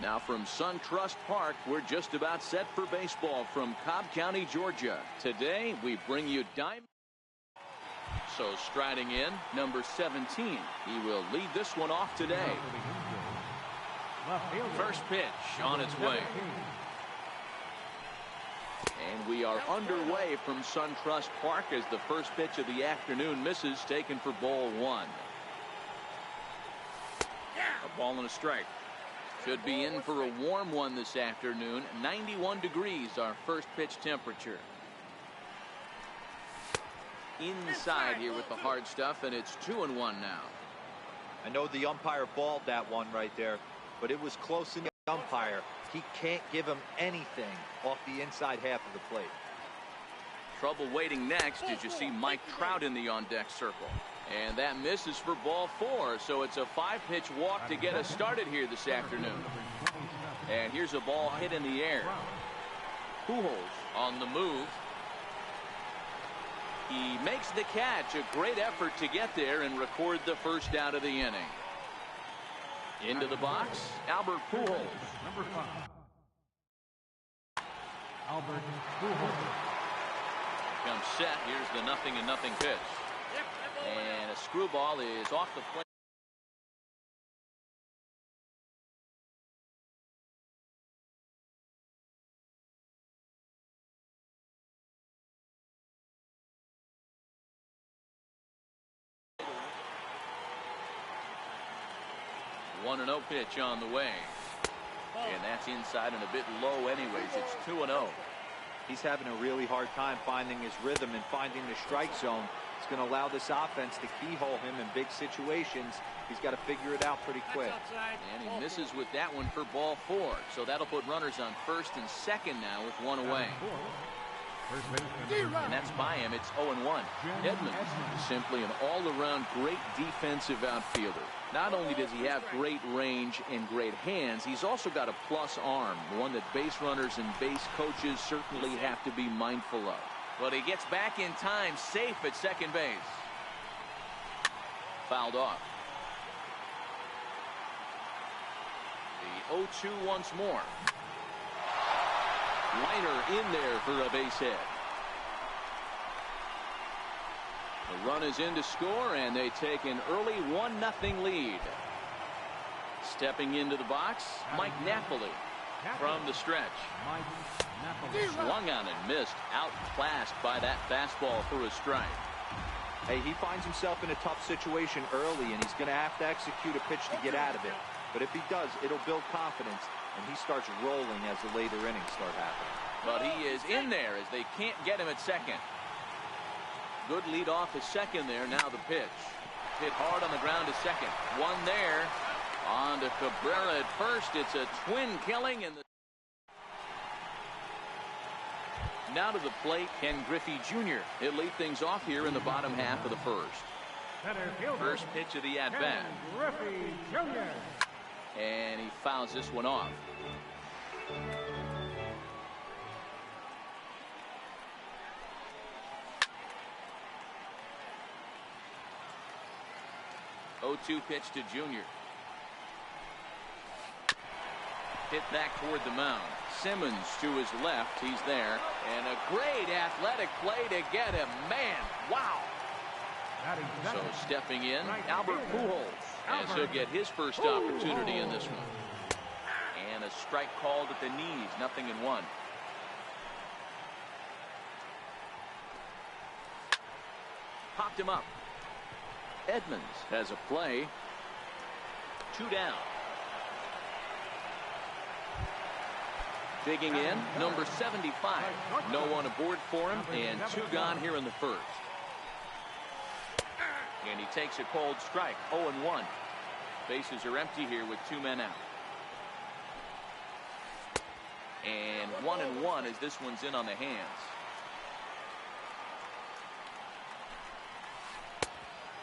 Now from SunTrust Park, we're just about set for baseball from Cobb County, Georgia. Today, we bring you Diamond. So striding in, number 17. He will lead this one off today. First pitch on its way. And we are underway from SunTrust Park as the first pitch of the afternoon misses, taken for ball one. A ball and a strike. Should be in for a warm one this afternoon. 91 degrees, our first pitch temperature. Inside here with the hard stuff, and it's 2-1 now. I know the umpire balled that one right there, but it was close in the umpire. He can't give him anything off the inside half of the plate. Trouble waiting next as you see Mike Trout in the on-deck circle. And that misses for ball four, so it's a 5-pitch walk to get us started here this afternoon. And here's a ball hit in the air. Pujols on the move. He makes the catch. A great effort to get there and record the first out of the inning. Into the box, Albert Pujols. Number 5. Albert Pujols. Comes set. Here's the 0-0 pitch. And a screwball is off the plate. One 1-0 pitch on the way. And that's inside and a bit low anyways. It's 2-0. He's having a really hard time finding his rhythm and finding the strike zone. It's going to allow this offense to keyhole him in big situations. He's got to figure it out pretty quick. And he misses with that one for ball four. So that'll put runners on first and second now with one away. And that's by him. It's 0-1. Edmonds is simply an all-around great defensive outfielder. Not only does he have great range and great hands, he's also got a plus arm, one that base runners and base coaches certainly have to be mindful of. But he gets back in time, safe at second base. Fouled off. The 0-2 once more. Liner in there for a base hit. The run is in to score, and they take an early 1-0 lead. Stepping into the box, Mike Napoli from the stretch. Swung on and missed, outclassed by that fastball for a strike. Hey, he finds himself in a tough situation early, and he's going to have to execute a pitch to get out of it. But if he does, it'll build confidence, and he starts rolling as the later innings start happening. But he is in there as they can't get him at second. Good lead off at second there. Now the pitch. Hit hard on the ground to second. One there. On to Cabrera at first. It's a twin killing. And now to the plate, Ken Griffey Jr. He'll lead things off here in the bottom half of the first. First pitch of the at-bat. Griffey Jr. And he fouls this one off. Oh, 0-2 pitch to Junior. Hit back toward the mound. Simmons to his left. He's there. And a great athletic play to get him. Man, wow. So stepping in, Albert Pujols, as he'll get his first opportunity in this one. And a strike called at the knees. 0-1. Popped him up. Edmonds has a play. 2 down. Digging in, number 75. No one aboard for him, and 2 gone here in the first. And he takes a cold strike. 0-1. Bases are empty here with 2 men out. And 1-1 as this one's in on the hands.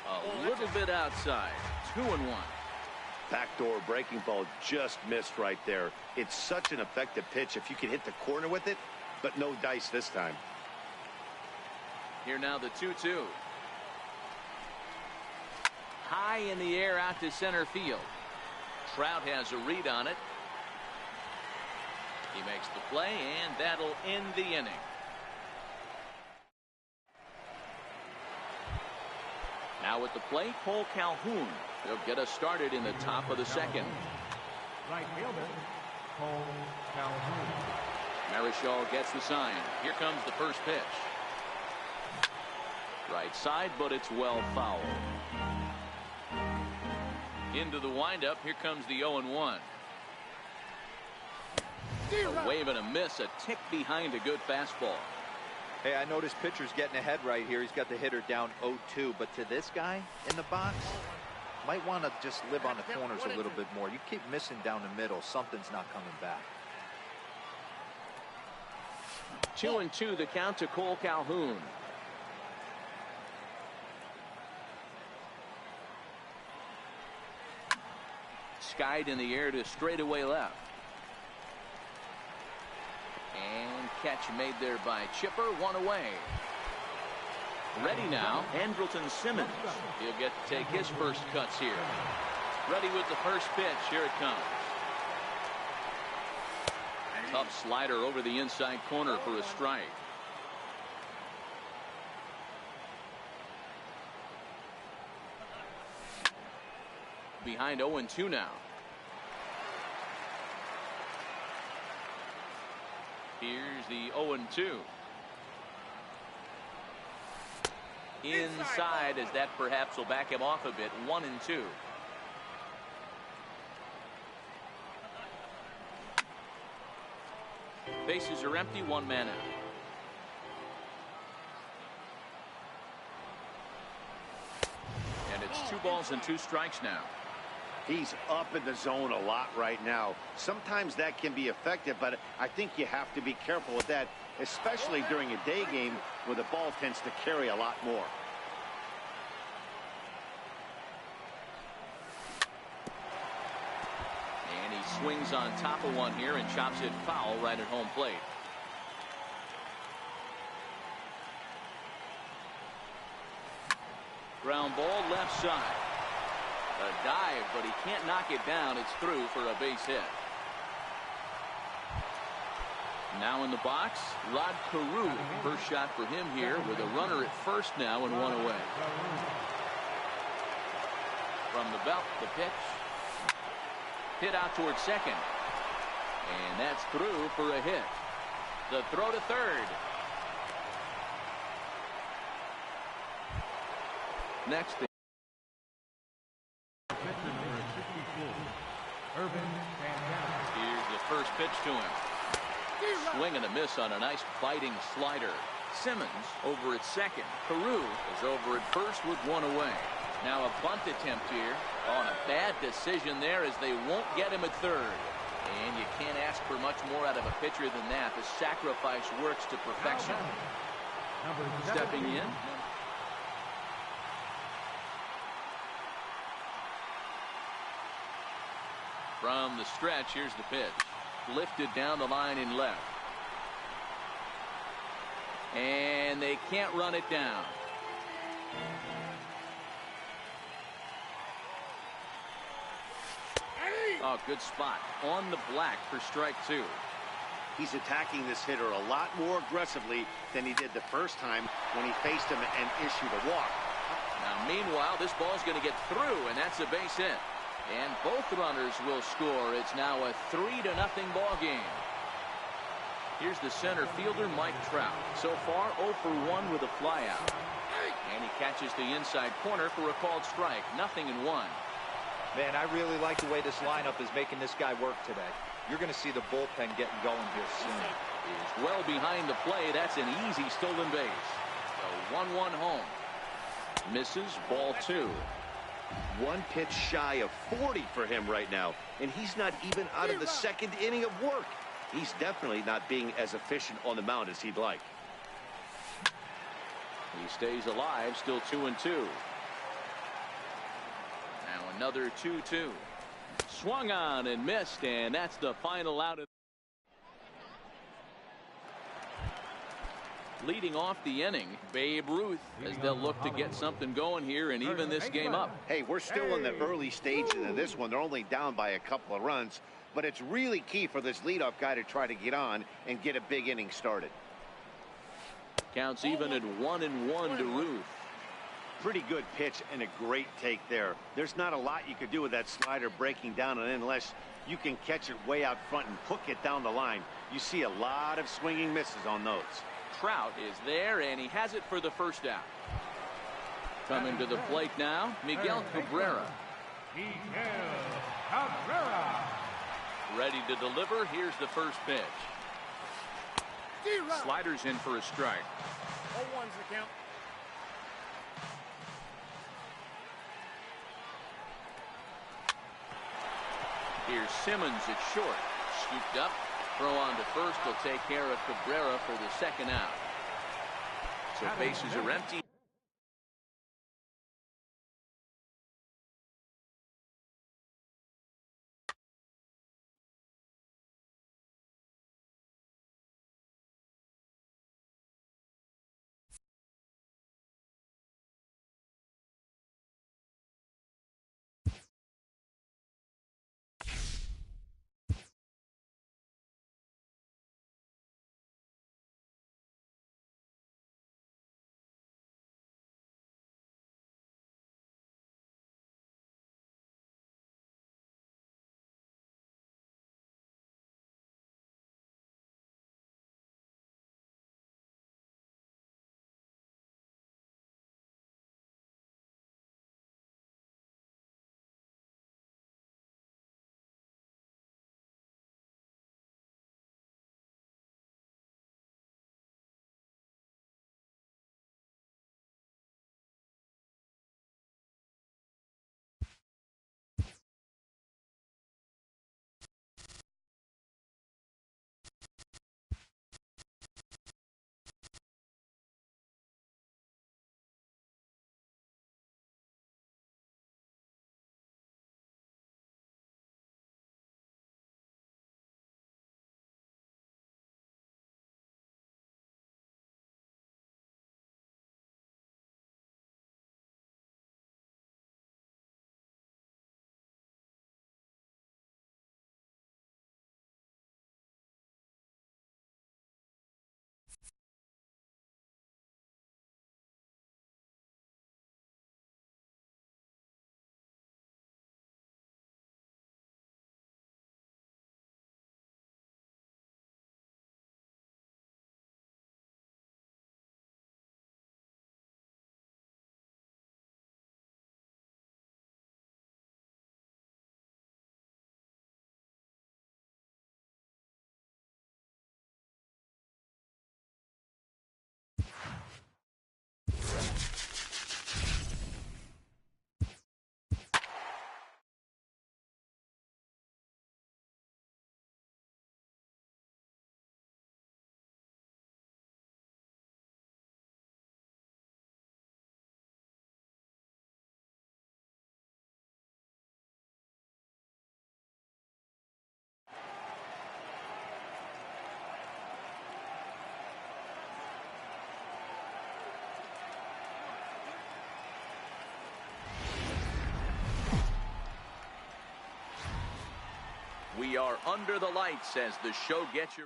A little bit outside. 2-1. Backdoor breaking ball just missed right there. It's such an effective pitch if you can hit the corner with it, but no dice this time. Here now the 2-2. High in the air out to center field. Trout has a read on it. He makes the play, and that'll end the inning. Now at the plate, Cole Calhoun. He'll get us started in the top of the second. Right fielder, Cole Calhoun. Marichal gets the sign. Here comes the first pitch. Right side, but it's well fouled. Into the windup. Here comes the 0-1. A wave and a miss, a tick behind a good fastball. Hey, I noticed pitcher's getting ahead right here. He's got the hitter down 0-2, but to this guy in the box, might want to just live on the corners a little bit more. You keep missing down the middle, something's not coming back. 2-2 the count to Cole Calhoun. Skied in the air to straightaway left. And catch made there by Chipper, one away. Ready now, Andrelton Simmons. He'll get to take his first cuts here. Ready with the first pitch. Here it comes. Tough slider over the inside corner for a strike. Behind 0-2 now. Here's the 0-2. Inside, as that perhaps will back him off a bit. 1-2. Bases are empty, one man out. And it's 2 balls and 2 strikes now. He's up in the zone a lot right now. Sometimes that can be effective, but I think you have to be careful with that, especially during a day game where the ball tends to carry a lot more. And he swings on top of one here and chops it foul right at home plate. Ground ball left side. A dive, but he can't knock it down. It's through for a base hit. Now in the box, Rod Carew. First shot for him here with a runner at first now and one away. From the belt, the pitch. Hit out towards second. And that's through for a hit. The throw to third. Next. Here's the first pitch to him. Swing and a miss on a nice biting slider. Simmons over at second. Carew is over at first with one away. Now a bunt attempt here. On a bad decision there as they won't get him at third. And you can't ask for much more out of a pitcher than that. The sacrifice works to perfection. Stepping in. From the stretch, here's the pitch. Lifted down the line in left. And they can't run it down. Oh, good spot. On the black for strike 2. He's attacking this hitter a lot more aggressively than he did the first time when he faced him and issued a walk. Now, meanwhile, this ball's going to get through, and that's a base hit. And both runners will score. It's now a 3-0 ball game. Here's the center fielder, Mike Trout. So far, 0 for 1 with a flyout. And he catches the inside corner for a called strike. 0-1. Man, I really like the way this lineup is making this guy work today. You're going to see the bullpen getting going here soon. He's well behind the play. That's an easy stolen base. So 1-1 home. Misses, ball 2. 1 pitch shy of 40 for him right now, and he's not even out of the second inning of work. He's definitely not being as efficient on the mound as he'd like. He stays alive, still 2-2. Now another 2-2. Swung on and missed, and that's the final out of. Leading off the inning, Babe Ruth, as they'll look to get something going here and even this game up. Hey, we're still in the early stages of this one. They're only down by a couple of runs, but it's really key for this leadoff guy to try to get on and get a big inning started. Counts even at 1-1 to Ruth. Pretty good pitch and a great take there. There's not a lot you could do with that slider breaking down and in unless you can catch it way out front and hook it down the line. You see a lot of swinging misses on those. Trout is there, and he has it for the first out. Coming to the plate now, Miguel Cabrera. Miguel Cabrera. Ready to deliver. Here's the first pitch. Sliders in for a strike. 0-1's the count. Here's Simmons at short. Scooped up. Throw on to first will take care of Cabrera for the second out. So bases are empty. We are under the lights as the show gets you.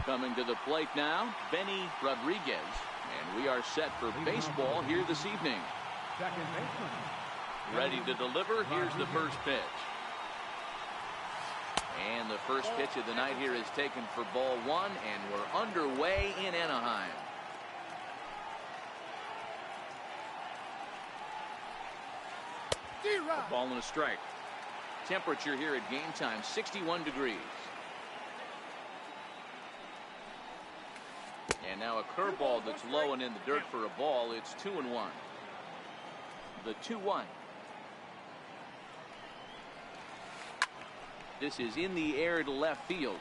Coming to the plate now, Benny Rodriguez. And we are set for baseball here this evening. Second baseman. Ready to deliver. Here's the first pitch. And the first pitch of the night here is taken for ball one, and we're underway in Anaheim. A ball and a strike. Temperature here at game time, 61 degrees. And now a curveball that's low and in the dirt for a ball. It's 2-1. The 2-1. This is in the air to left field.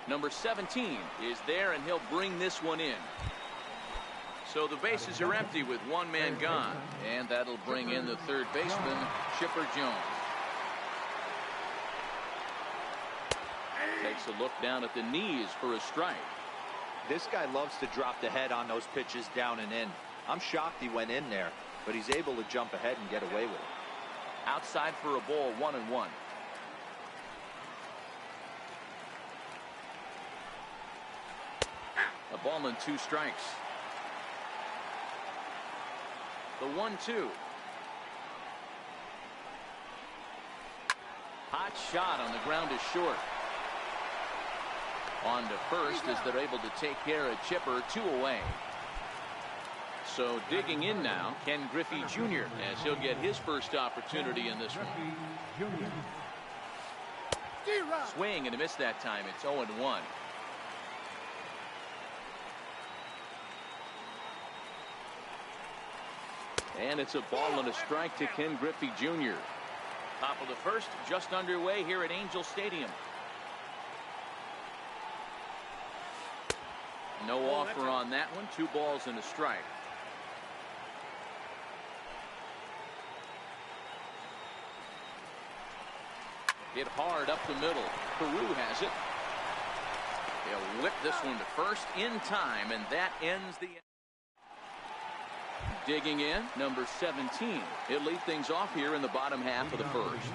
Number 17 is there, and he'll bring this one in. So the bases are empty with one man gone, and that'll bring in the third baseman, Chipper Jones. Takes a look down at the knees for a strike. This guy loves to drop the head on those pitches down and in. I'm shocked he went in there, but he's able to jump ahead and get away with it. Outside for a ball, 1-1. A ball and 2 strikes. The 1-2. Hot shot on the ground is short. On to first as they're able to take care of Chipper. 2 away. So digging in now, Ken Griffey Jr. as he'll get his first opportunity in this one. Swing and a miss that time. It's 0-1. And it's a ball and a strike to Ken Griffey Jr. Top of the first, just underway here at Angel Stadium. No offer on that one. 2 balls and a strike. Hit hard up the middle. Peru has it. He'll whip this one to first in time, and that ends the. Digging in, number 17. He'll lead things off here in the bottom half of the first.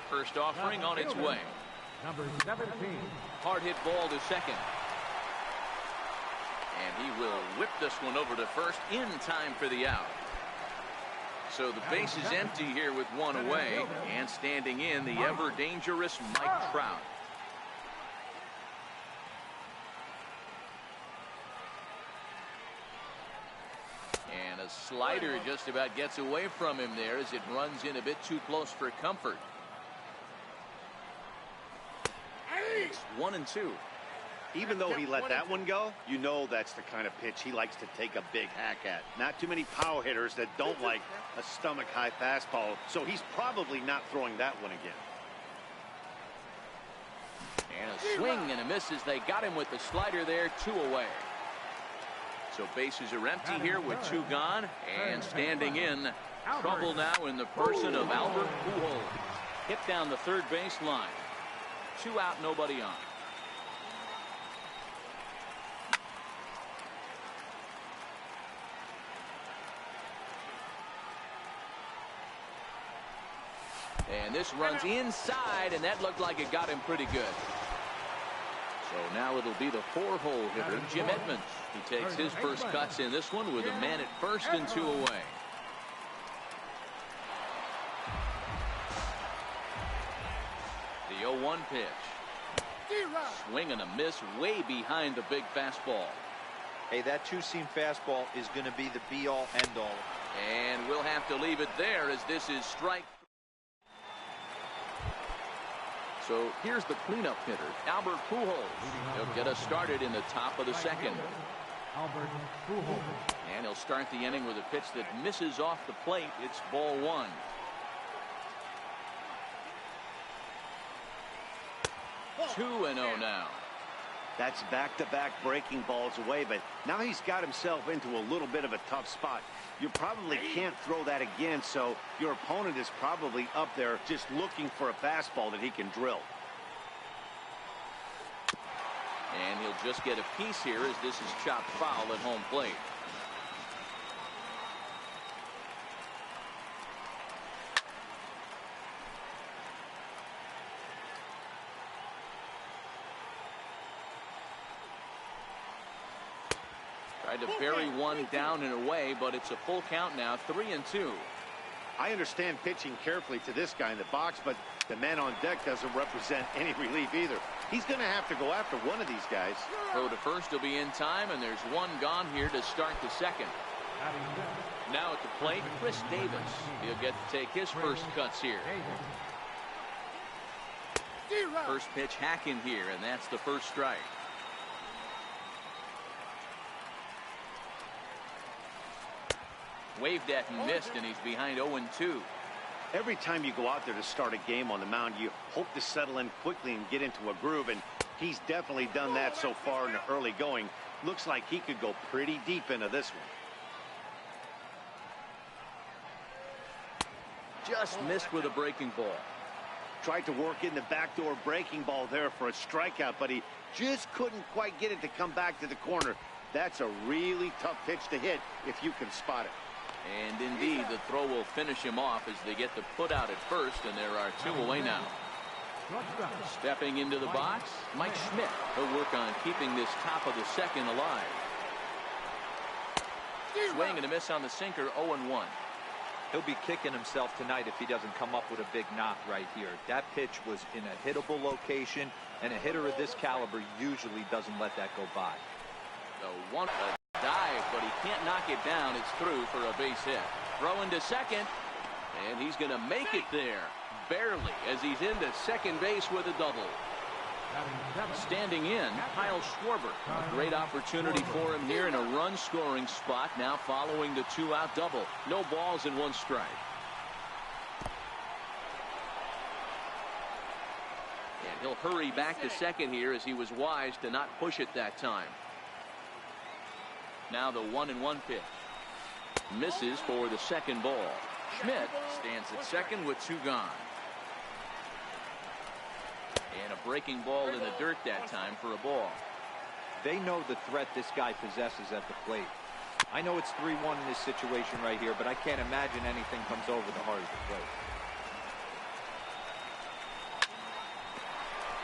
First offering on its way. Number 17. Hard hit ball to second. And he will whip this one over to first in time for the out. So the base is empty here with 1 away, and standing in the ever dangerous Mike Trout. And a slider just about gets away from him there as it runs in a bit too close for comfort. It's 1-2. Even though he let that one go, you know that's the kind of pitch he likes to take a big hack at. Not too many power hitters that don't like a stomach-high fastball, so he's probably not throwing that one again. And a swing and a miss as they got him with the slider there. 2 away. So bases are empty here with 2 gone, and standing in, trouble now in the person of Albert Pujols. Hit down the third base line. 2 out, nobody on. And this runs inside, and that looked like it got him pretty good. So now it'll be the 4-hole hitter, Jim Edmonds. He takes his first cuts in this one with a man at first and 2 away. The 0-1 pitch. Swing and a miss way behind the big fastball. Hey, that 2-seam fastball is going to be the be-all, end-all. And we'll have to leave it there as this is strike. So here's the cleanup hitter, Albert Pujols. He'll get us started in the top of the second. Albert Pujols. And he'll start the inning with a pitch that misses off the plate. It's ball 1. Two and 0 now. That's back-to-back breaking balls away, but now he's got himself into a little bit of a tough spot. You probably can't throw that again, so your opponent is probably up there just looking for a fastball that he can drill. And he'll just get a piece here as this is chopped foul at home plate. Tried to bury one down and away, but it's a full count now, 3-2. I understand pitching carefully to this guy in the box, but the man on deck doesn't represent any relief either. He's going to have to go after one of these guys. Throw to first will be in time, and there's one gone here to start the second. Now at the plate, Chris Davis. He'll get to take his first cuts here. First pitch hacking here, and that's the first strike. Waved at and missed, and he's behind 0-2. Every time you go out there to start a game on the mound, you hope to settle in quickly and get into a groove, and he's definitely done that so far in the early going. Looks like he could go pretty deep into this one. Just missed with a breaking ball. Tried to work in the backdoor breaking ball there for a strikeout, but he just couldn't quite get it to come back to the corner. That's a really tough pitch to hit if you can spot it. And indeed, the throw will finish him off as they get the put out at first, and there are 2 away now. Stepping into the box, Mike Schmidt. He'll work on keeping this top of the second alive. Swing and a miss on the sinker, 0-1. He'll be kicking himself tonight if he doesn't come up with a big knock right here. That pitch was in a hittable location, and a hitter of this caliber usually doesn't let that go by. The one dive, but he can't knock it down. It's through for a base hit. Throw into second, and he's going to make it there. Barely, as he's into second base with a double. Standing in, Kyle Schwarber. A great opportunity for him here in a run-scoring spot now following the 2-out double. No balls and 1 strike. And he'll hurry back to second here as he was wise to not push it that time. Now the 1-1 pitch. Misses for the second ball. Schmidt stands at second with 2 gone. And a breaking ball in the dirt that time for a ball. They know the threat this guy possesses at the plate. I know it's 3-1 in this situation right here, but I can't imagine anything comes over the heart of the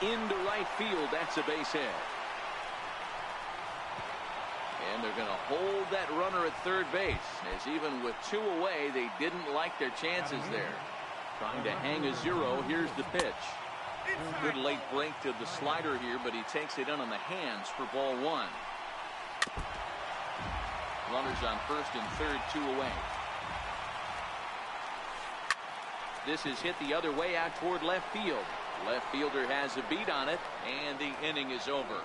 plate. Into right field, that's a base hit. And they're going to hold that runner at third base, as even with 2 away, they didn't like their chances there. Trying to hang a 0. Here's the pitch. Good late break to the slider here, but he takes it in on the hands for ball 1. Runners on first and third, 2 away. This is hit the other way out toward left field. Left fielder has a beat on it, and the inning is over.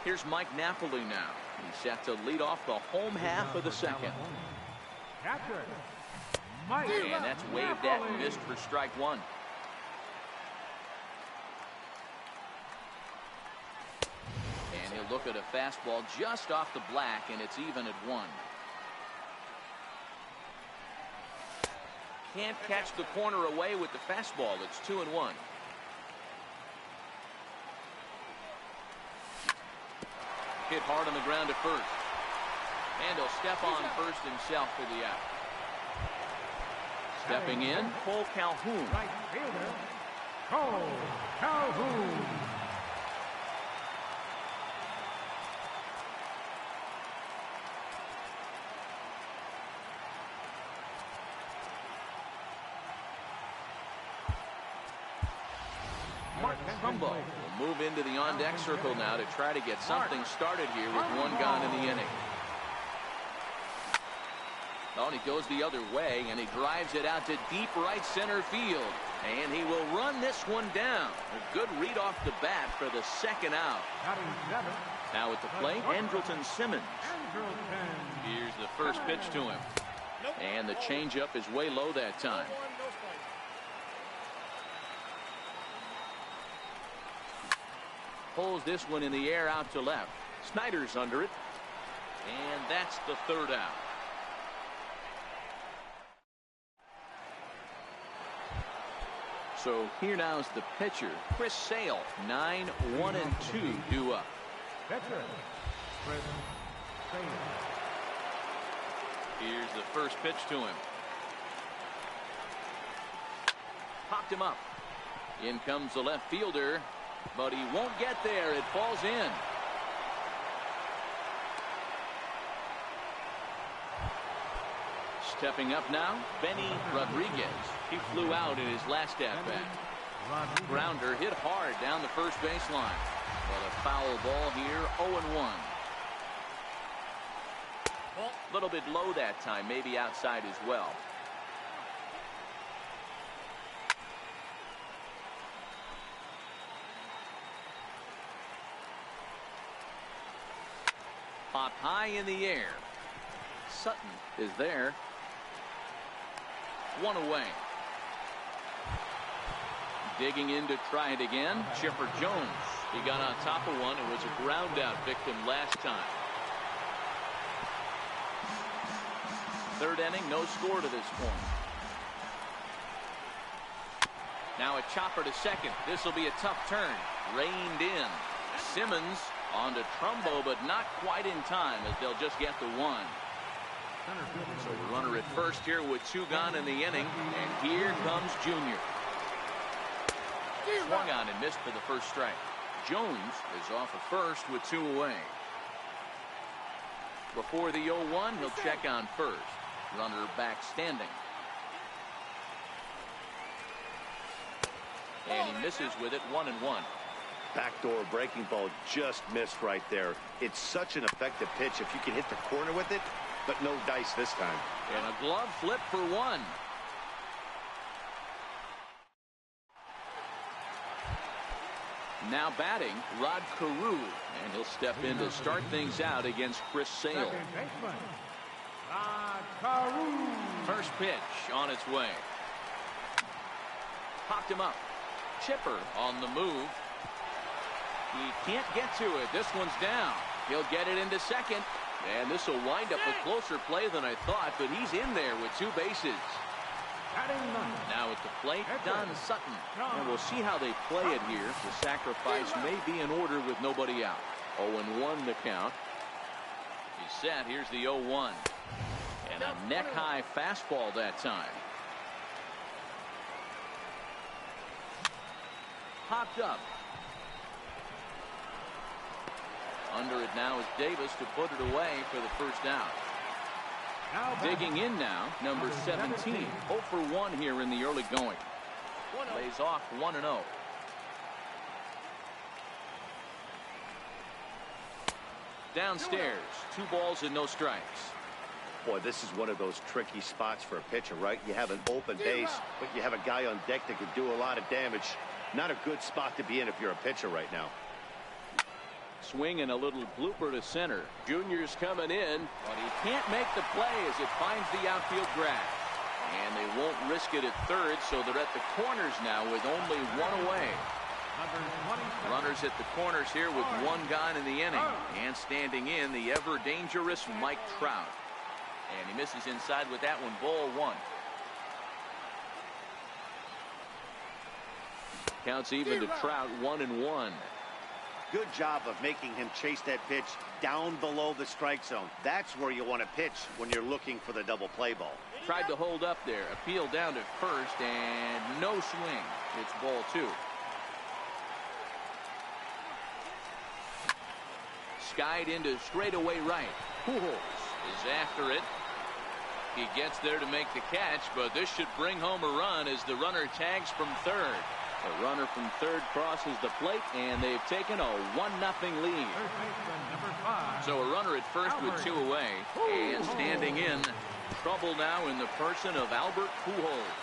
Here's Mike Napoli now. He's set to lead off the home half of the second. And that's waved at and missed for strike 1. And he'll look at a fastball just off the black, and it's even at 1. Can't catch the corner away with the fastball. It's 2-1. Hit hard on the ground at first. And he'll step on first himself for the out. Stepping in, Cole Calhoun. Right fielder, Cole Calhoun. Mark Trumbo will move into the on-deck circle now to try to get something started here with 1 gone in the inning. Oh, and he goes the other way, and he drives it out to deep right center field. And he will run this one down. A good read off the bat for the second out. Now at the plate, Andrelton Simmons. Here's the first pitch to him. And the changeup is way low that time. Pulls this one in the air out to left. Snyder's under it. And that's the third out. So here now is the pitcher, Chris Sale. 9, 1, and 2 due up. Pitcher, Chris Sale. Here's the first pitch to him. Popped him up. In comes the left fielder, but he won't get there. It falls in. Stepping up now, Benny Rodriguez. He flew out in his last at-bat. Grounder hit hard down the first baseline. Well, a foul ball here, 0-1. A little bit low that time, maybe outside as well. Popped high in the air. Sutton is there. 1 away. Digging in to try it again, Chipper Jones. He got on top of one and was a ground out victim last time. Third inning, no score to this point. Now a chopper to second. This will be a tough turn. Reined in. Simmons on to Trumbo, but not quite in time as they'll just get the one. So the runner at first here with 2 gone in the inning. And here comes Junior. Swung on and missed for the first strike. Jones is off at first with 2 away. Before the 0-1, he'll check on first. Runner back standing. And he misses with it, 1-1. Backdoor breaking ball just missed right there. It's such an effective pitch if you can hit the corner with it, but no dice this time. And a glove flip for 1. Now batting, Rod Carew, and he'll step in to start things out against Chris Sale. Second baseman, Rod Carew. First pitch on its way. Popped him up. Chipper on the move. He can't get to it. This one's down. He'll get it into second. And this will wind up a closer play than I thought, but he's in there with 2 bases. Now at the plate, Don Sutton. And we'll see how they play it here. The sacrifice may be in order with nobody out. 0-1 the count. He's set. Here's the 0-1. And a neck-high fastball that time. Popped up. Under it now is Davis to put it away for the first out. Digging in now, number 17. 0 for 1 here in the early going. Lays off 1-0. Downstairs, 2 balls and no strikes. Boy, this is one of those tricky spots for a pitcher, right? You have an open base, but you have a guy on deck that could do a lot of damage. Not a good spot to be in if you're a pitcher right now. Swing and a little blooper to center. Junior's coming in, but he can't make the play as it finds the outfield grass. And they won't risk it at third, so they're at the corners now with only 1 away. Runners at the corners here with 1 gone in the inning. And standing in, the ever-dangerous Mike Trout. And he misses inside with that one. Ball 1. Counts even to Trout, 1-1. Good job of making him chase that pitch down below the strike zone. That's where you want to pitch when you're looking for the double play ball. Tried to hold up there. Appeal down to first and no swing. It's ball 2. Skied into straightaway right. Pujols is after it. He gets there to make the catch, but this should bring home a run as the runner tags from third. The runner from third crosses the plate, and they've taken a 1-0 lead. So a runner at first with 2 away, and standing in, trouble now in the person of Albert Pujols.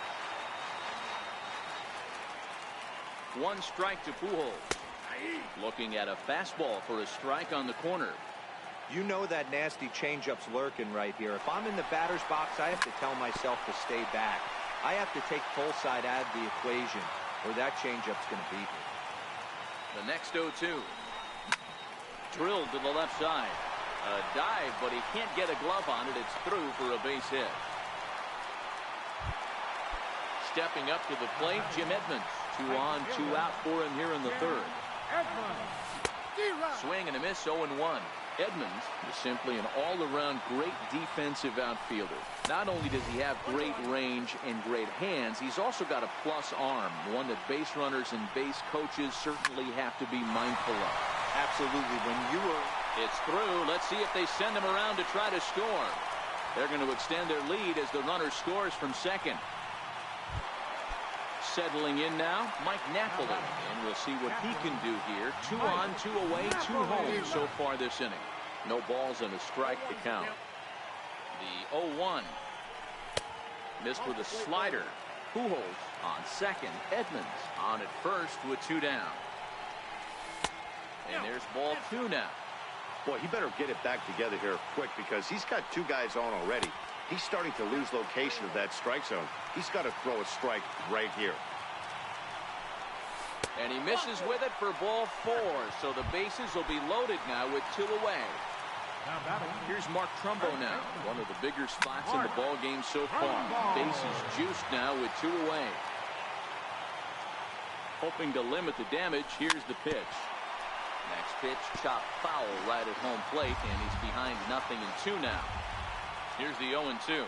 1 strike to Pujols. Looking at a fastball for a strike on the corner. You know that nasty changeup's lurking right here. If I'm in the batter's box, I have to tell myself to stay back. I have to take pull side out of the equation, or that changeup's going to beat me. The next 0-2. Drilled to the left side. A dive, but he can't get a glove on it. It's through for a base hit. Stepping up to the plate, Jim Edmonds. 2 on, 2 out for him here in the third. Swing and a miss, 0-1. Edmonds is simply an all-around great defensive outfielder. Not only does he have great range and great hands, he's also got a plus arm, one that base runners and base coaches certainly have to be mindful of. Absolutely. It's through. Let's see if they send him around to try to score. They're going to extend their lead as the runner scores from second. Settling in now, Mike Napoli, and we'll see what he can do here. 2 on, 2 away, 2 home so far this inning. No balls and a strike to count. The 0-1. Missed with a slider. Pujols on second. Edmonds on at first with 2 down. And there's ball 2 now. Boy, he better get it back together here quick because he's got 2 guys on already. He's starting to lose location of that strike zone. He's got to throw a strike right here. And he misses with it for ball 4. So the bases will be loaded now with 2 away. Here's Mark Trumbo now. One of the bigger spots in the ball game so far. Bases juiced now with 2 away. Hoping to limit the damage. Here's the pitch. Next pitch, chop foul right at home plate, and he's behind 0-2 now. Here's the 0-2.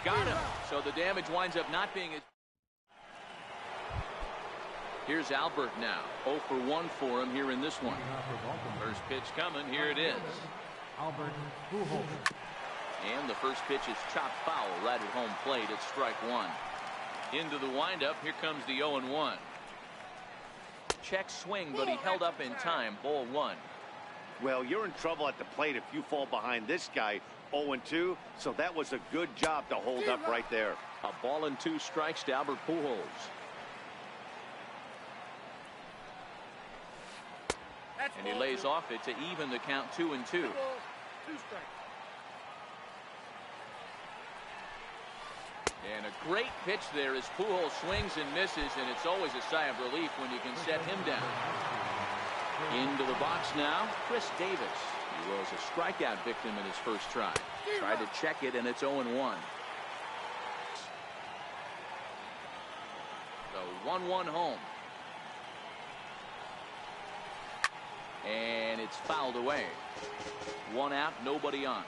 Got him. So the damage winds up not being as. Here's Albert now. 0 for 1 for him here in this one. First pitch coming. Here it is. Albert Pujols. And the first pitch is chopped foul right at home plate. It's strike one. Into the windup. Here comes the 0-1. Check swing, but he held up in time. Ball one. Well, you're in trouble at the plate if you fall behind this guy. 0-2. So that was a good job to hold up right there. A ball and 2 strikes to Albert Pujols. And he lays off it to even the count 2-2. 2 strikes. And a great pitch there as Pujols swings and misses, and it's always a sigh of relief when you can set him down. Into the box now, Chris Davis. He was a strikeout victim in his first try. Tried to check it, and it's 0-1. The 1-1 home. And it's fouled away. 1 out, nobody on.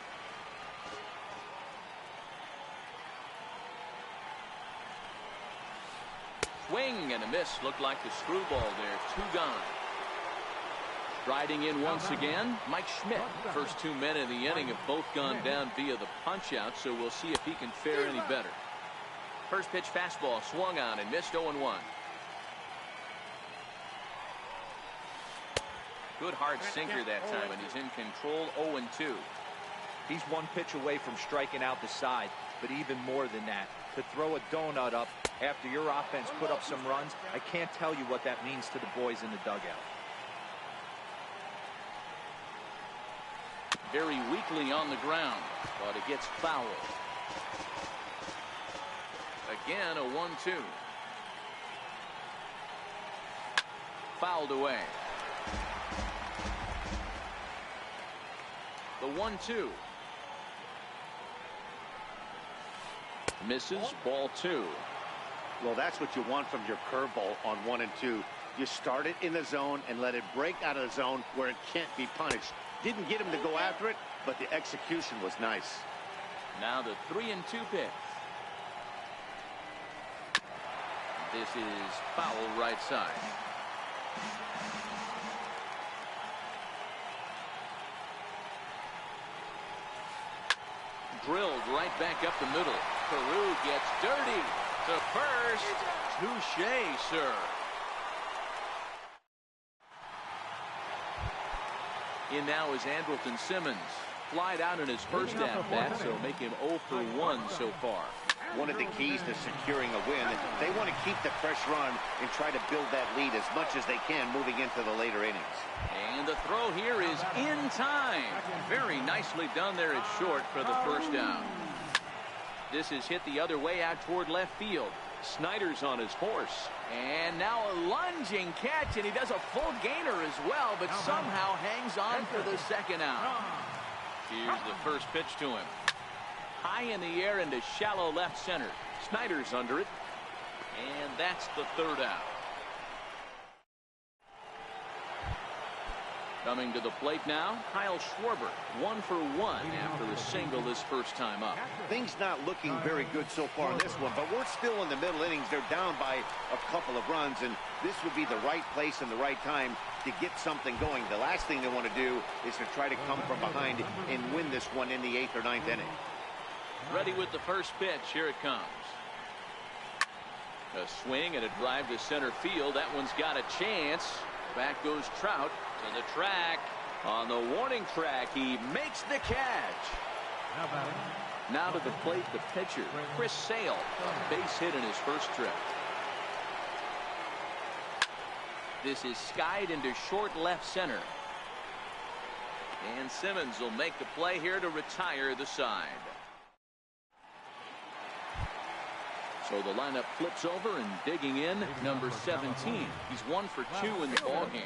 Swing and a miss. Looked like the screwball there. 2 gone. Riding in once again, Mike Schmidt. First 2 men in the inning have both gone down via the punch out, so we'll see if he can fare any better. First pitch fastball swung on and missed. 0-1. Good hard sinker that time, and he's in control. 0-2. He's 1 pitch away from striking out the side, but even more than that, to throw a donut up after your offense put up some runs, I can't tell you what that means to the boys in the dugout. Very weakly on the ground, but it gets fouled. Again, a 1-2. Fouled away. The 1-2. Misses. Ball 2. Well, that's what you want from your curveball on 1 and 2. You start it in the zone and let it break out of the zone where it can't be punished. Didn't get him to go after it, but the execution was nice. Now the 3-2 pitch. This is foul right side. Drilled right back up the middle. Carew gets dirty to first. Touche, sir. In now is Andrelton Simmons. Flied out in his first at-bat, so make him 0 for 1 so far. One of the keys to securing a win, they want to keep the pressure on and try to build that lead as much as they can moving into the later innings. And the throw here is in time. Very nicely done there at short for the first down. This is hit the other way out toward left field. Snyder's on his horse. And now a lunging catch, and he does a full gainer as well, but somehow hangs on for the second out. Here's the first pitch to him. High in the air into shallow left center. Snyder's under it. And that's the third out. Coming to the plate now, Kyle Schwarber. 1 for 1 after a single this first time up. Things not looking very good so far in this one, but we're still in the middle innings. They're down by a couple of runs, and this would be the right place and the right time to get something going. The last thing they want to do is to try to come from behind and win this one in the 8th or 9th inning. Ready with the first pitch. Here it comes. A swing and a drive to center field. That one's got a chance. Back goes Trout to the track. On the warning track, he makes the catch. Now to the plate, the pitcher, Chris Sale. A base hit in his first trip. This is skied into short left center. And Simmons will make the play here to retire the side. So the lineup flips over, and digging in, number 17. He's 1 for 2 in the ballgame.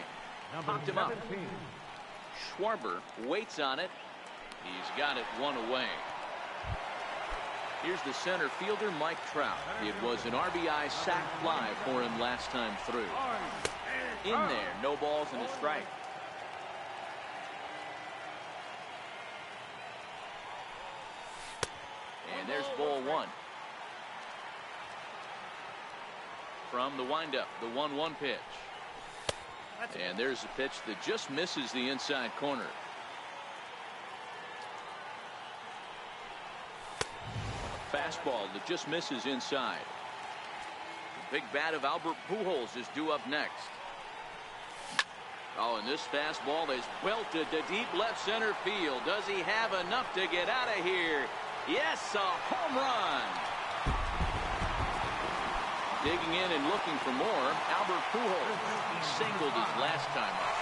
Popped him up. Schwarber waits on it. He's got it 1 away. Here's the center fielder, Mike Trout. It was an RBI sac fly for him last time through. In there, no balls and a strike. And there's ball one. From the windup, the 1-1 pitch. And there's a pitch that just misses the inside corner. Fastball that just misses inside. The big bat of Albert Pujols is due up next. Oh, and this fastball is belted to deep left center field. Does he have enough to get out of here? Yes, a home run. Digging in and looking for more, Albert Pujols. He singled his last time up.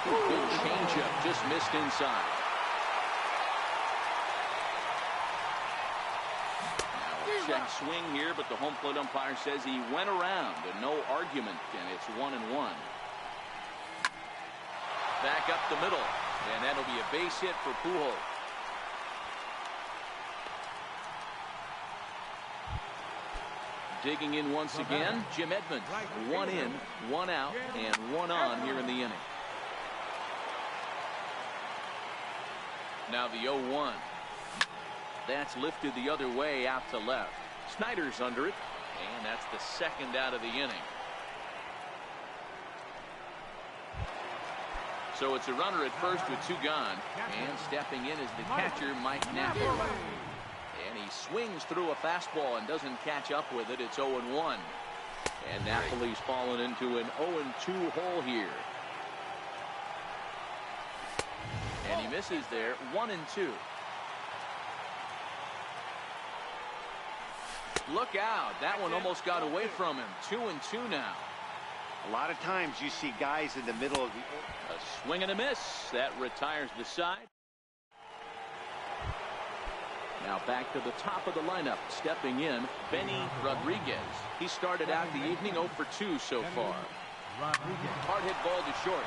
Good changeup, just missed inside. Check swing here, but the home plate umpire says he went around and no argument, and it's 1-1. Back up the middle, and that'll be a base hit for Pujols. Digging in once again, Jim Edmonds. 1 in, 1 out, and 1 on here in the inning. Now the 0-1. That's lifted the other way out to left. Snyder's under it, and that's the second out of the inning. So it's a runner at first with 2 gone, and stepping in is the catcher, Mike Napoli. And he swings through a fastball and doesn't catch up with it. It's 0-1. And Napoli's fallen into an 0-2 hole here. And he misses there, 1-2. Look out. That one almost got away from him. 2-2 now. A lot of times you see guys in the middle of the... A swing and a miss. That retires the side. Now back to the top of the lineup. Stepping in, Benny Rodriguez. He started out the evening 0 for 2 so far. Hard hit ball to short.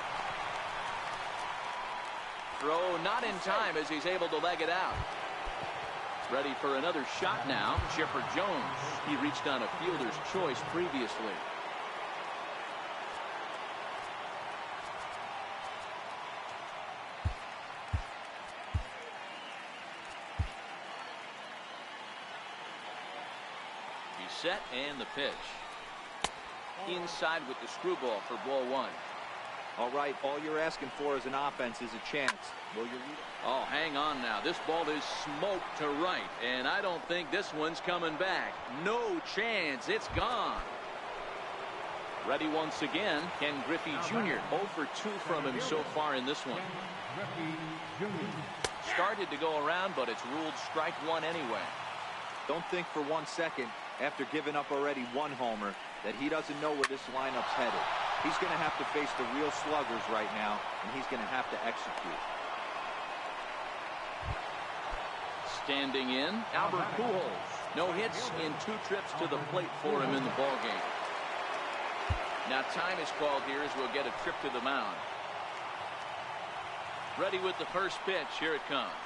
Throw not in time as he's able to leg it out. Ready for another shot now. Chipper Jones. He reached on a fielder's choice previously. He's set and the pitch. Inside with the screwball for ball 1. All right, all you're asking for as an offense is a chance. Will you read it? Oh, hang on now. This ball is smoked to right, and I don't think this one's coming back. No chance. It's gone. Ready once again, Ken Griffey Jr. 0 for 2 from him so far in this one. Started to go around, but it's ruled strike 1 anyway. Don't think for 1 second, after giving up already 1 homer, that he doesn't know where this lineup's headed. He's going to have to face the real sluggers right now, and he's going to have to execute. Standing in, Albert Pujols. No hits in 2 trips to the plate for him in the ballgame. Now time is called here as we'll get a trip to the mound. Ready with the first pitch. Here it comes.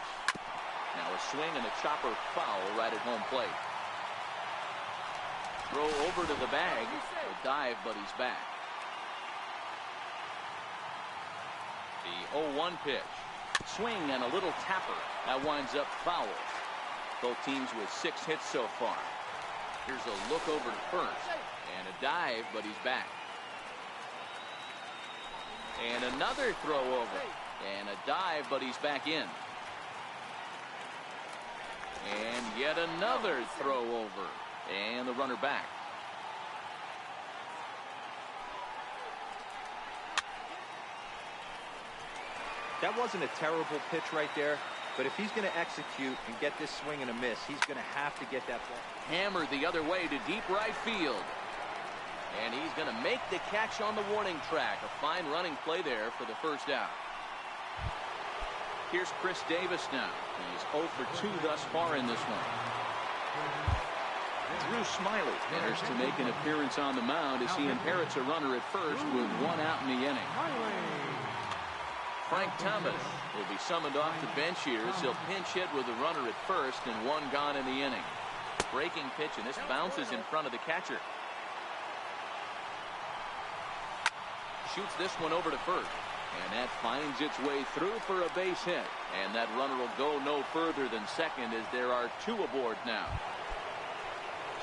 Now a swing and a chopper foul right at home plate. Throw over to the bag. A dive, but he's back. The 0-1 pitch. Swing and a little tapper. That winds up foul. Both teams with 6 hits so far. Here's a look over to first. And a dive, but he's back. And another throw over. And a dive, but he's back in. And yet another throw over. And the runner back. That wasn't a terrible pitch right there, but if he's going to execute and get this swing and a miss, he's going to have to get that ball. Hammered the other way to deep right field. And he's going to make the catch on the warning track. A fine running play there for the first out. Here's Chris Davis now. He's 0 for 2 thus far in this one. Drew Smyly enters to make an appearance on the mound as he inherits a runner at first with 1 out in the inning. Frank Thomas will be summoned off the bench here as he'll pinch hit with a runner at first and one gone in the inning. Breaking pitch, and this bounces in front of the catcher. Shoots this one over to first. And that finds its way through for a base hit. And that runner will go no further than second as there are two aboard now.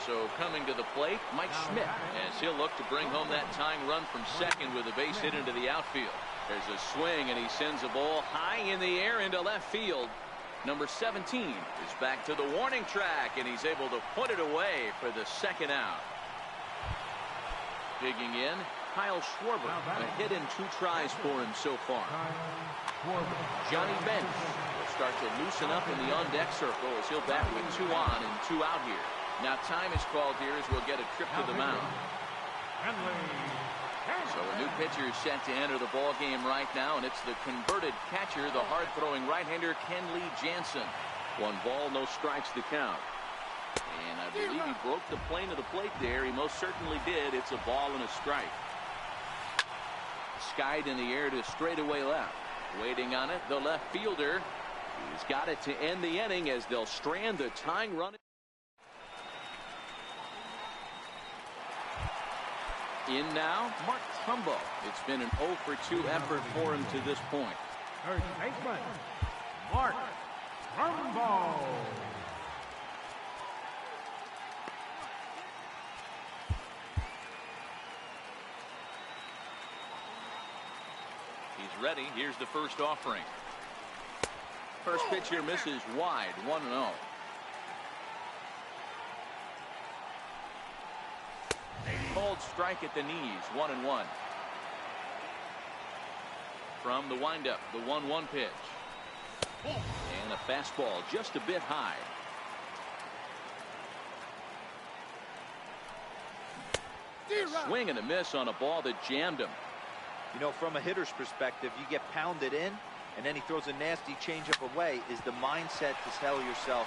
So coming to the plate, Mike Schmidt, as he'll look to bring home that tying run from second with a base hit into the outfield. There's a swing, and he sends a ball high in the air into left field. Number 17 is back to the warning track, and he's able to put it away for the second out. Digging in, Kyle Schwarber, a hit in 2 tries for him so far. Johnny Bench will start to loosen up in the on-deck circle as he'll bat with 2 on and 2 out here. Now time is called here as we'll get a trip to the mound. So a new pitcher is set to enter the ball game right now, and it's the converted catcher, the hard-throwing right-hander Kenley Jansen. 1 ball, no strikes to count. And I believe he broke the plane of the plate there. He most certainly did. It's a ball and a strike. Skied in the air to straightaway left. Waiting on it, the left fielder. He's got it to end the inning as they'll strand the tying run. In now, Mark Trumbo. It's been an 0 for 2 effort for him to this point. Third baseman, Mark Trumbo. He's ready. Here's the first offering. First pitch here misses wide, 1-0. Cold strike at the knees, 1-1. From the windup, the 1-1 pitch. And a fastball just a bit high. Swing and a miss on a ball that jammed him. You know, from a hitter's perspective, you get pounded in, and then he throws a nasty changeup away. Is the mindset to tell yourself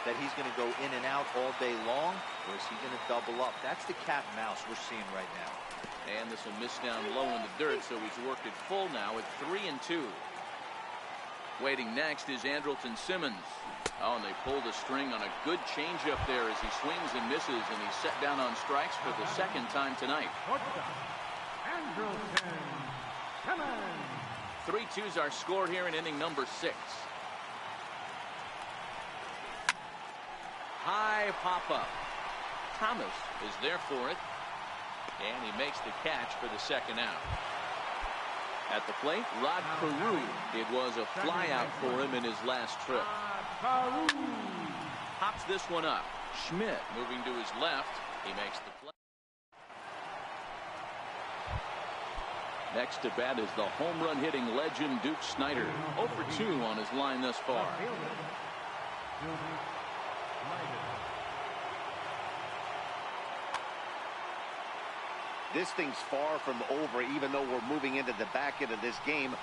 that he's going to go in and out all day long, or is he going to double up? That's the cat and mouse we're seeing right now. And this will miss down low in the dirt, so he's worked it full now at 3-2. Waiting next is Andrelton Simmons. Oh, and they pulled a string on a good changeup there as he swings and misses, and he's set down on strikes for the second time tonight. Andrelton Simmons. 3-2s are scored here in inning number 6. High pop-up. Thomas is there for it. And he makes the catch for the second out. At the plate, Rod Carew. It was a flyout for him in his last trip. Pops this one up. Schmidt moving to his left. He makes the play. Next to bat is the home run hitting legend Duke Snider. 0 for 2 on his line thus far. This thing's far from over, even though we're moving into the back end of this game.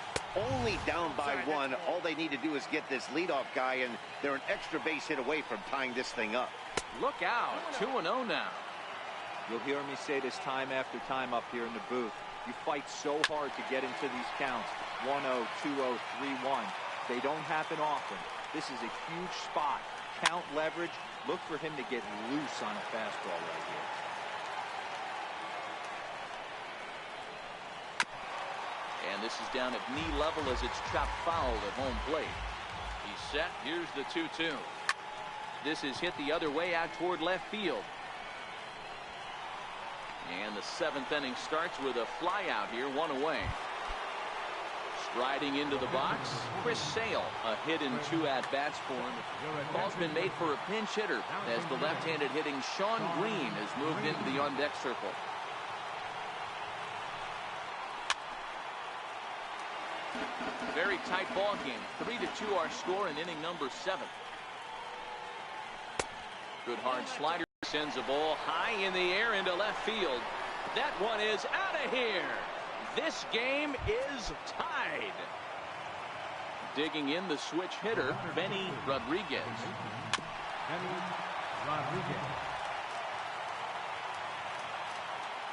Only down by 1. All they need to do is get this leadoff guy, and they're an extra base hit away from tying this thing up. Look out. 2-0 now. You'll hear me say this time after time up here in the booth. You fight so hard to get into these counts. 1-0, 2-0, 3-1. They don't happen often. This is a huge spot. Count leverage. Look for him to get loose on a fastball right here. And this is down at knee level as it's chopped foul at home plate. He's set. Here's the 2-2. This is hit the other way out toward left field. And the 7th inning starts with a fly out here, 1 away. Striding into the box, Chris Sale. A hit in 2 at-bats for him. Ball's been made for a pinch hitter as the left-handed hitting Sean Green has moved into the on-deck circle. Very tight ball game. 3-2 our score in inning number 7. Good hard slider sends a ball high in the air into left field. That one is out of here. This game is tied. Digging in the switch hitter, Benny Rodriguez.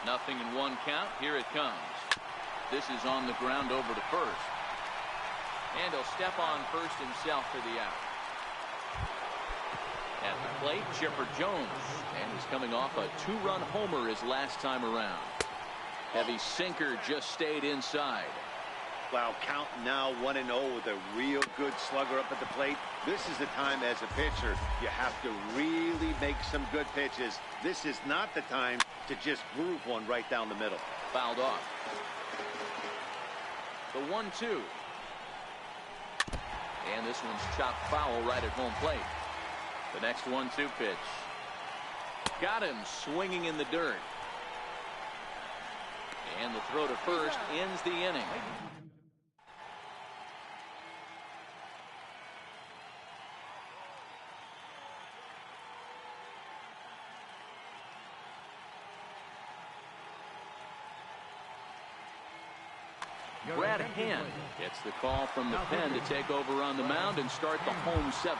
Nothing in 1 count. Here it comes. This is on the ground over to first. And he'll step on first himself for the out. At the plate, Chipper Jones. And he's coming off a 2-run homer his last time around. Heavy sinker just stayed inside. Wow, count now 1-0 with a real good slugger up at the plate. This is the time as a pitcher you have to really make some good pitches. This is not the time to just groove one right down the middle. Fouled off. The 1-2. And this one's chopped foul right at home plate. The next 1-2 pitch. Got him swinging in the dirt. And the throw to first ends the inning. Brad Hand gets the call from the pen to take over on the mound and start the home 7th.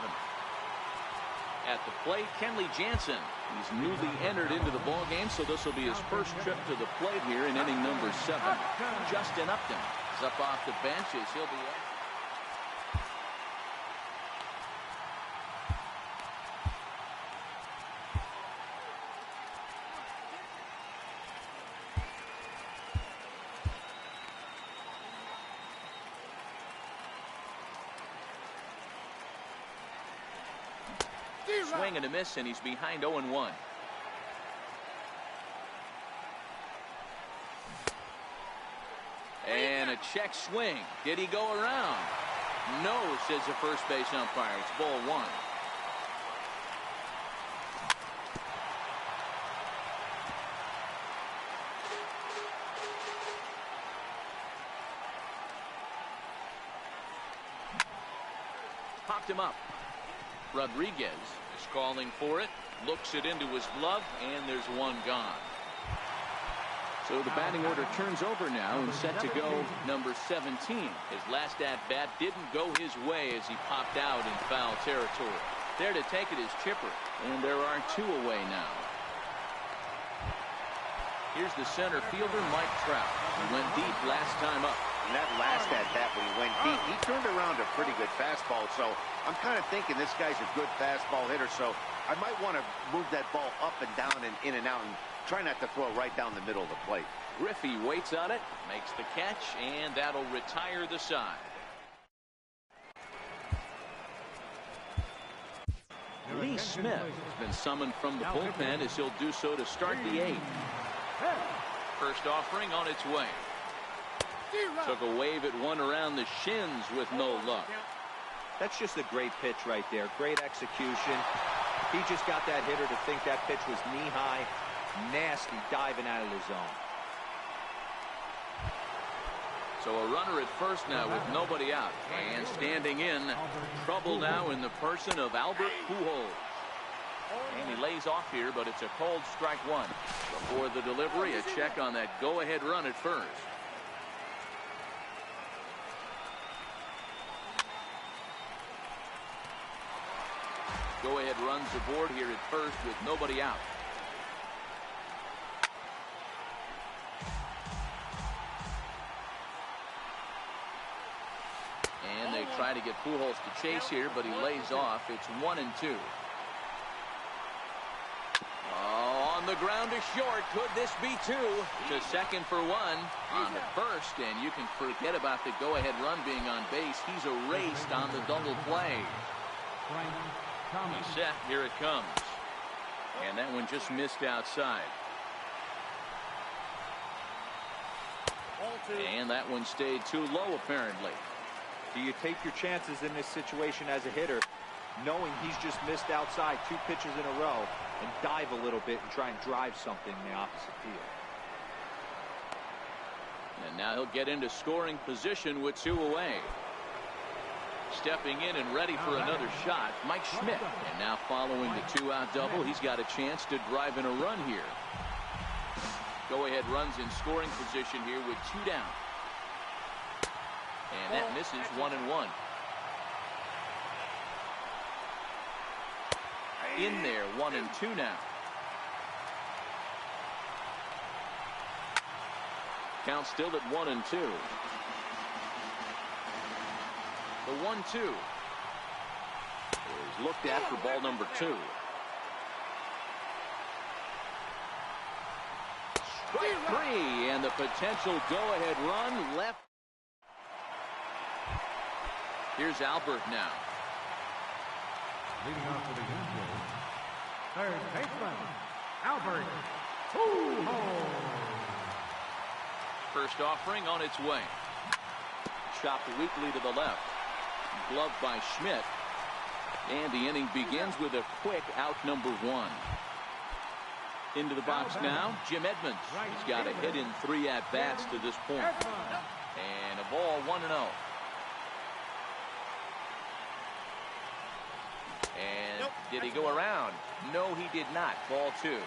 At the plate, Kenley Jansen. He's newly entered into the ball game, so this will be his first trip to the plate here in inning number 7. Justin Upton is up off the bench as he'll be up. Swing and a miss, and he's behind 0-1. And a check swing. Did he go around? No, says the first base umpire. It's ball 1. Popped him up. Rodriguez is calling for it, looks it into his glove, and there's one gone. So the batting order turns over now and set to go number 17. His last at-bat didn't go his way as he popped out in foul territory. There to take it is Chipper, and there are 2 away now. Here's the center fielder, Mike Trout. He went deep last time up. And that last at-bat when he went deep, he turned around a pretty good fastball. So I'm kind of thinking this guy's a good fastball hitter. So I might want to move that ball up and down and in and out and try not to throw right down the middle of the plate. Griffey waits on it, makes the catch, and that'll retire the side. Lee Smith has been summoned from the bullpen as he'll do so to start the 8th. First offering on its way. Took a wave at one around the shins with no luck. That's just a great pitch right there. Great execution. He just got that hitter to think that pitch was knee-high. Nasty diving out of the zone. So a runner at first now with nobody out. And standing in, trouble now in the person of Albert Pujols. And he lays off here, but it's a cold strike 1. Before the delivery, a check on that go-ahead run at first. Go-ahead runs aboard here at first with nobody out. And they try to get Pujols to chase here, but he lays off. It's 1-2. Oh, on the ground to short. Could this be 2? To second for 1 on the first, and you can forget about the go-ahead run being on base. He's erased on the double play. He's set. Here it comes. And that one just missed outside. And that one stayed too low, apparently. Do you take your chances in this situation as a hitter, knowing he's just missed outside 2 pitches in a row, and dive a little bit and try and drive something in the opposite field? And now he'll get into scoring position with 2 away. Stepping in and ready for another shot, Mike Schmidt. And now following the 2-out double, he's got a chance to drive in a run here. Go-ahead runs in scoring position here with 2 down. And that misses 1-1. In there, 1-2 now. Count still at 1-2. The 1-2 is looked at for ball number 2. Strike 3, and the potential go-ahead run left. Here's Albert now. Leading off for the infield, third baseman, Albert Pujols. First offering on its way. Chopped weakly to the left. Gloved by Schmidt. And the inning begins with a quick out number 1. Into the box now, Jim Edmonds. He's got a hit in 3 at-bats to this point. And a ball 1-0. And did he go around? No, he did not. Ball 2.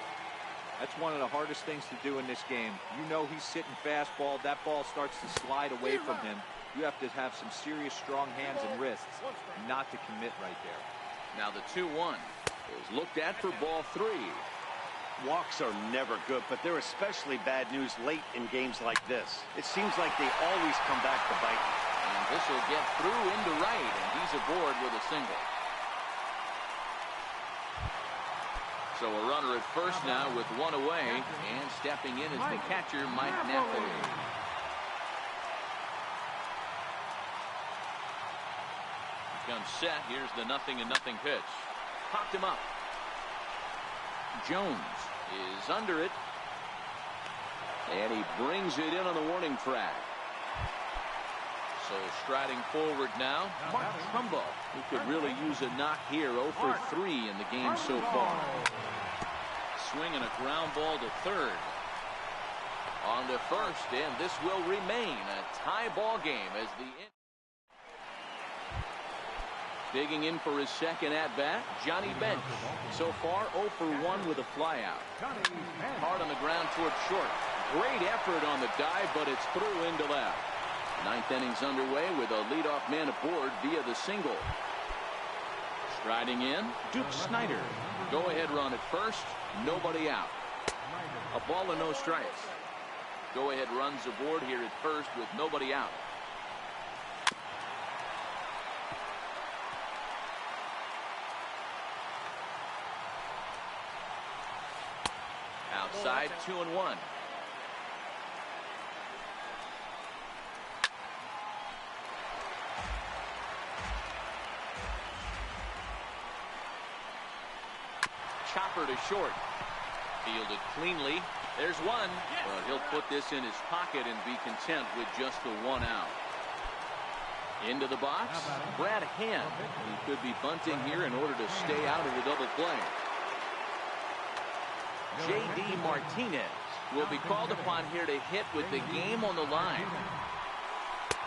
That's one of the hardest things to do in this game. You know he's sitting fastball. That ball starts to slide away from him. You have to have some serious strong hands and wrists not to commit right there. Now the 2-1 is looked at for ball 3. Walks are never good, but they're especially bad news late in games like this. It seems like they always come back to bite. And this will get through into right, and he's aboard with a single. So a runner at first now with 1 away, and stepping in is the catcher, Mike Napoli. Comes set. Here's the 0-0 pitch. Popped him up. Jones is under it, and he brings it in on the warning track. So striding forward now, Mark Trumbo, who could really use a knock here. 0 for 3 in the game so far. Swinging a ground ball to third. On to first, and this will remain a tie ball game as the digging in for his second at-bat, Johnny Bench. So far, 0 for 1 with a flyout. Hard on the ground toward short. Great effort on the dive, but it's through into left. 9th inning's underway with a leadoff man aboard via the single. Striding in, Duke Snider. Go-ahead run at first, nobody out. A ball and no strikes. Go-ahead runs aboard here at first with nobody out. Outside, 2-1. Chopper to short. Fielded cleanly. There's one, but he'll put this in his pocket and be content with just the 1 out. Into the box, Brad Hand. He could be bunting here in order to stay out of the double play. J.D. Martinez will be called upon here to hit with the game on the line.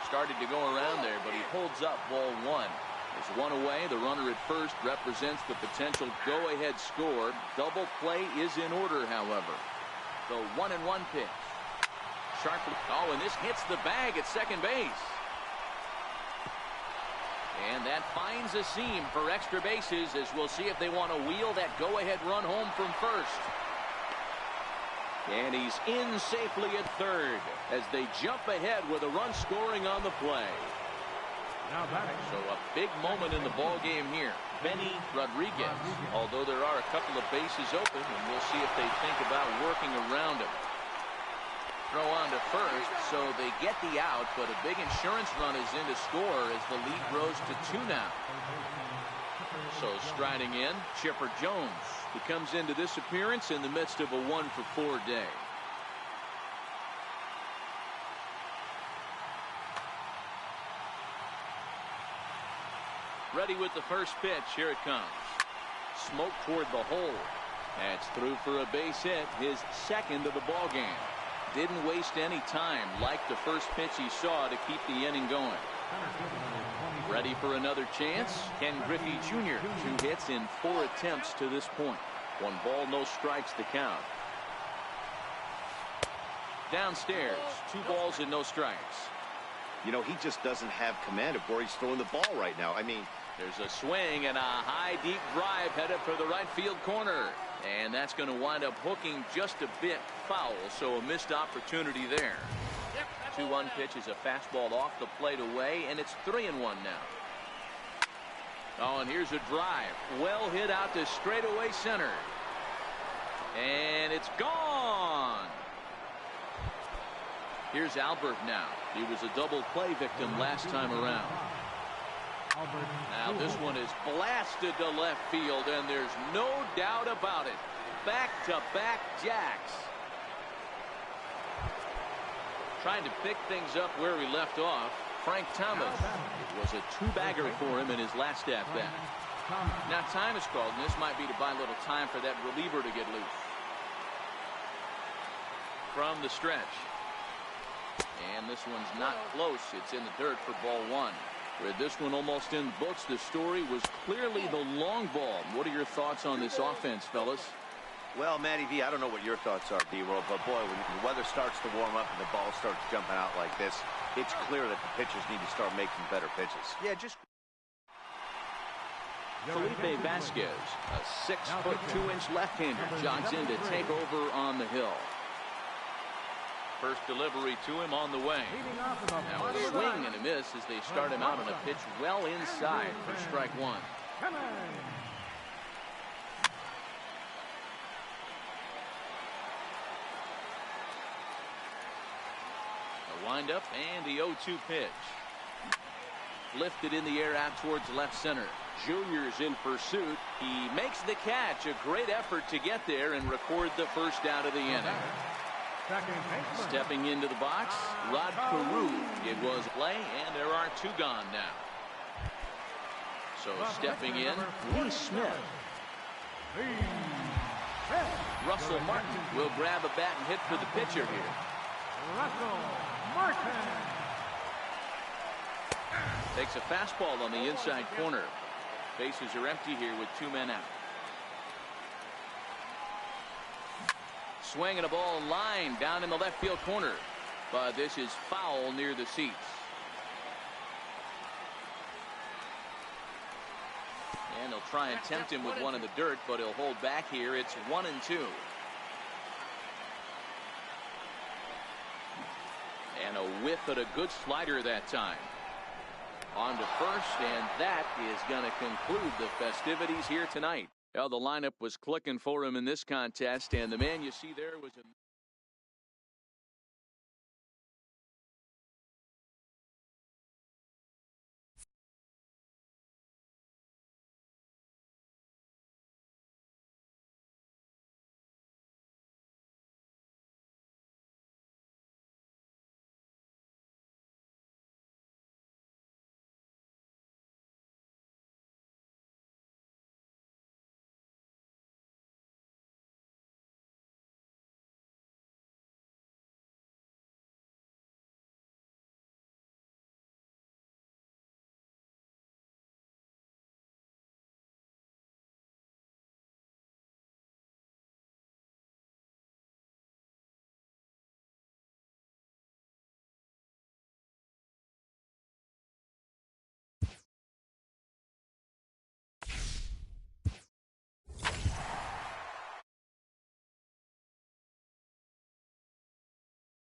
Started to go around there, but he holds up ball 1. There's 1 away. The runner at first represents the potential go-ahead score. Double play is in order, however. The 1-1 pitch. Sharply. Oh, and this hits the bag at second base. And that finds a seam for extra bases, as we'll see if they want to wheel that go-ahead run home from first. And he's in safely at third as they jump ahead with a run scoring on the play. So a big moment in the ball game here. Benny Rodriguez, although there are a couple of bases open, and we'll see if they think about working around him. Throw on to first, so they get the out, but a big insurance run is in to score as the lead grows to 2 now. So striding in, Chipper Jones, who comes into this appearance in the midst of a 1 for 4 day. Ready with the first pitch. Here it comes. Smoke toward the hole. That's through for a base hit, his second of the ball game. Didn't waste any time, like the first pitch he saw, to keep the inning going. Ready for another chance. Ken Griffey Jr. 2 hits in 4 attempts to this point. 1 ball, no strikes to count. Downstairs, 2 balls and no strikes. You know, he just doesn't have command of where he's throwing the ball right now. I mean, there's a swing and a high, deep drive headed for the right field corner. And that's going to wind up hooking just a bit foul, so a missed opportunity there. 2-1 pitch is a fastball off the plate away, and it's 3-1 now. Oh, and here's a drive. Well hit out to straightaway center. And it's gone. Here's Albert now. He was a double play victim last time around. Now this one is blasted to left field, and there's no doubt about it. Back-to-back jacks. Trying to pick things up where we left off. Frank Thomas. It was a two-bagger for him in his last at-bat. Now time is called, and this might be to buy a little time for that reliever to get loose. From the stretch. And this one's not close. It's in the dirt for ball one. With this one almost in the books, the story was clearly the long ball. What are your thoughts on this offense, fellas? Well, Matty V, I don't know what your thoughts are, D-Roll, but boy, when the weather starts to warm up and the ball starts jumping out like this, it's clear that the pitchers need to start making better pitches. Yeah, just Felipe Vasquez, a 6'2" left-hander, jogs in to take over on the hill. First delivery to him on the way. Now a swing and a miss as they start him out on a pitch well inside for strike one. A windup and the 0-2 pitch. Lifted in the air out towards left center. Junior's in pursuit. He makes the catch. A great effort to get there and record the first out of the inning. Stepping into the box, Rod Carew. It was play, and there are two gone now. So stepping in, Lee Smith. Russell Martin will grab a bat and hit for the pitcher here. Russell Martin takes a fastball on the inside corner. Bases are empty here with two men out. Swing and a ball line down in the left field corner, but this is foul near the seats. And they'll try and tempt him with one in the dirt, but he'll hold back here. It's 1-2. And a whiff at a good slider that time. On to first, and that is going to conclude the festivities here tonight. Well, the lineup was clicking for him in this contest, and the man you see there was a